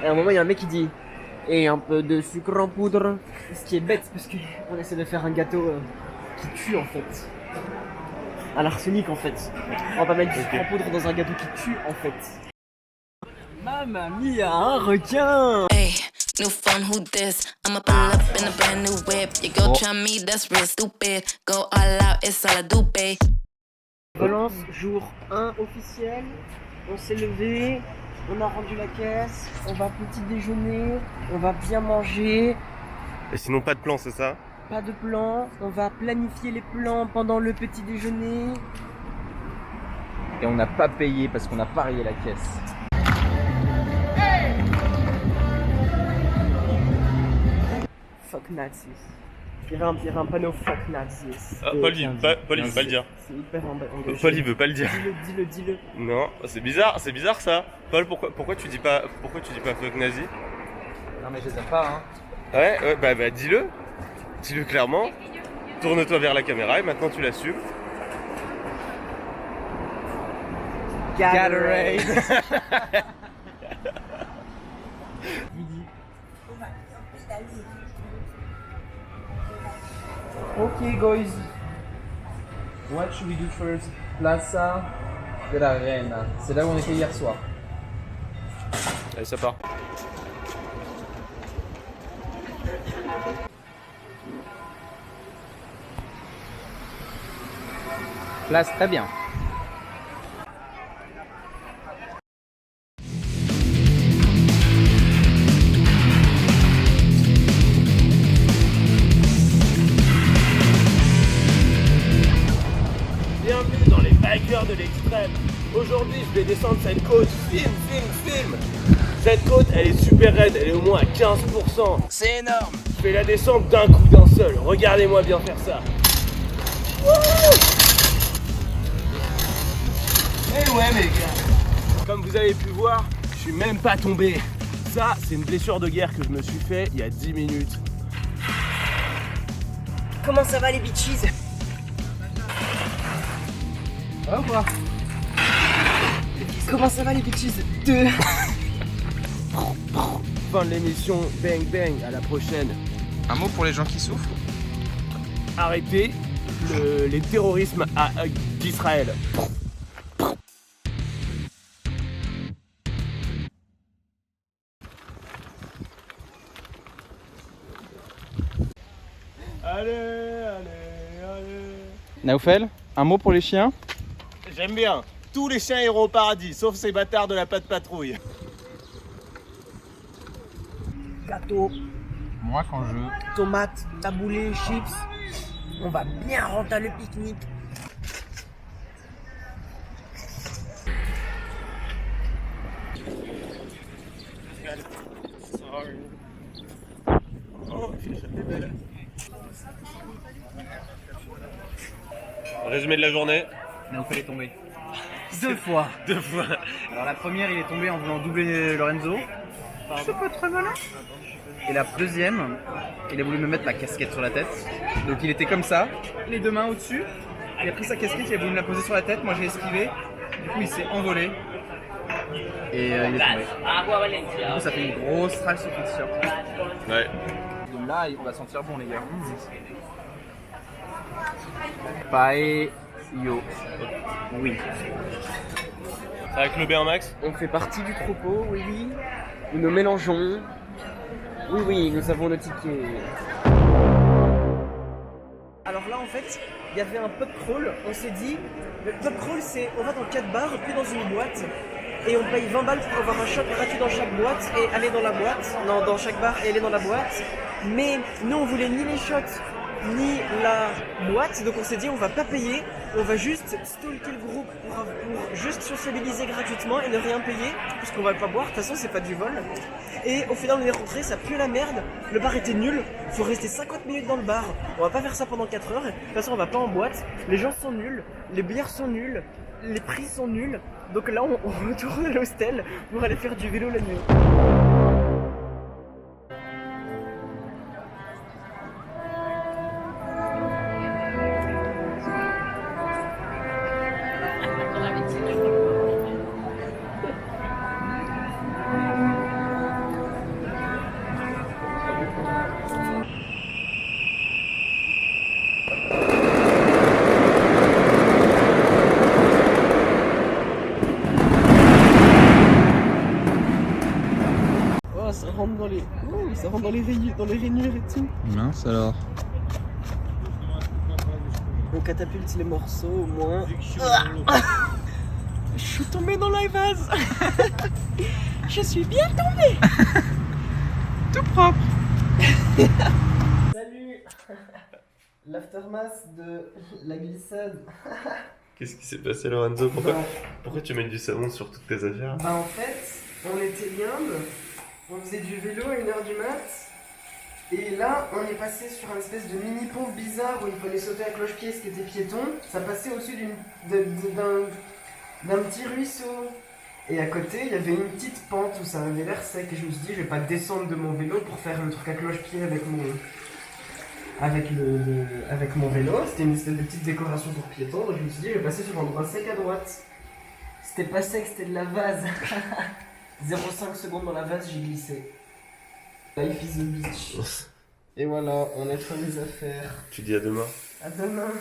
Et à un moment, il y a un mec qui dit et un peu de sucre en poudre. Ce qui est bête parce qu'on essaie de faire un gâteau qui tue en fait. À l'arsenic en fait. On va pas mettre du sucre en poudre dans un gâteau qui tue en fait. Mamma mia, un requin! Hey, new phone, who this? I'ma pull up in a brand new whip. You go try me, that's real stupid. Go all out, it's all I do, babe. Relance, jour 1 officiel. On s'est levé, on a rendu la caisse, on va petit déjeuner, on va bien manger. Et sinon, pas de plan, c'est ça? Pas de plan, on va planifier les plans pendant le petit déjeuner. Et on n'a pas payé parce qu'on a pas rayé la caisse. Fuck Nazis. Il y avait un panneau Fuck Nazis. Ah, Paul, il veut pas le dire. C'est hyper engagé. Paul, il veut pas le dire. Dis-le. Non, c'est bizarre ça. Paul, pourquoi tu dis pas fuck nazi? Non mais je les aime pas hein. Ouais, bah dis-le. Dis-le clairement. Tourne-toi vers la caméra et maintenant tu l'assumes. Gatorade. Ok guys. What should we do first? Plaza de la Reina. C'est là où on était hier soir. Allez, ça part. Place très bien. Bienvenue dans les bikers de l'extrême. Aujourd'hui, je vais descendre cette côte. Film. Cette côte, elle est super raide, elle est au moins à 15%. C'est énorme. Je vais la descendre d'un coup, d'un seul. Regardez-moi bien faire ça. Eh ouais, mes gars. Comme vous avez pu voir, je suis même pas tombé. Ça, c'est une blessure de guerre que je me suis fait il y a 10 minutes. Comment ça va les bitches? Au revoir. Comment ça va les bitches? 2. Fin de l'émission, bang bang, à la prochaine. Un mot pour les gens qui souffrent. Arrêtez les terrorismes d'Israël. Allez. Naoufel, un mot pour les chiens. J'aime bien. Tous les chiens iront au paradis, sauf ces bâtards de la patte patrouille. Gâteau, Moi quand je... tomates, taboulé, chips. On va bien rentrer le pique-nique. Résumé de la journée. Naoufel est tombé. 2 fois. 2 fois. Alors la première, il est tombé en voulant doubler Lorenzo. C'est pas très malin. Et la deuxième, il a voulu me mettre ma casquette sur la tête. Donc il était comme ça, les deux mains au-dessus. Il a pris sa casquette, il a voulu me la poser sur la tête. Moi j'ai esquivé. Du coup il s'est envolé. Et il est tombé. Du coup ça fait une grosse trace sur ton t-shirt. Ouais. Donc là on va sentir bon les gars. Paello. Oui. Ça va clubber un max. On fait partie du troupeau, oui. Nous nous mélangeons. Oui, nous avons le ticket. Alors là, en fait, il y avait un pub crawl. On s'est dit, le pub crawl, c'est on va dans 4 bars, puis dans une boîte, et on paye 20 balles pour avoir un shot gratuit dans chaque boîte et aller dans la boîte. Non, dans chaque bar et aller dans la boîte. Mais nous, on voulait ni les shots, ni la boîte, donc on s'est dit on va pas payer, on va juste stalker le groupe pour juste sociabiliser gratuitement et ne rien payer, parce qu'on va pas boire, de toute façon c'est pas du vol. Et au final on est rentré, ça pue la merde, le bar était nul, faut rester 50 minutes dans le bar, on va pas faire ça pendant 4 heures, de toute façon on va pas en boîte, les gens sont nuls, les bières sont nulles, les prix sont nuls, donc là on retourne à l'hostel pour aller faire du vélo la nuit. Oh, ça rentre dans les, ça rentre dans les rainures et tout. Mince alors. On catapulte les morceaux au moins. Je suis tombé dans la vase. Je suis bien tombé. Tout propre. Salut. L'aftermath de la glissade. Qu'est-ce qui s'est passé, Lorenzo? Pourquoi tu mets du savon sur toutes tes affaires? Bah en fait, on était bien, on faisait du vélo à 1h du mat. Et là, on est passé sur un espèce de mini pont bizarre où il fallait sauter à cloche-pied, ce qui était piéton. Ça passait au-dessus d'un petit ruisseau. Et à côté, il y avait une petite pente où ça avait l'air sec. Et je me suis dit, je vais pas descendre de mon vélo pour faire le truc à cloche-pied avec mon vélo. C'était une espèce de petite décoration pour piétons. Donc je me suis dit, je vais passer sur l'endroit sec à droite. C'était pas sec, c'était de la vase. 0,5 secondes dans la vase, j'ai glissé. Life is a beach. Et voilà, on nettoie les affaires. Tu dis à demain. À demain.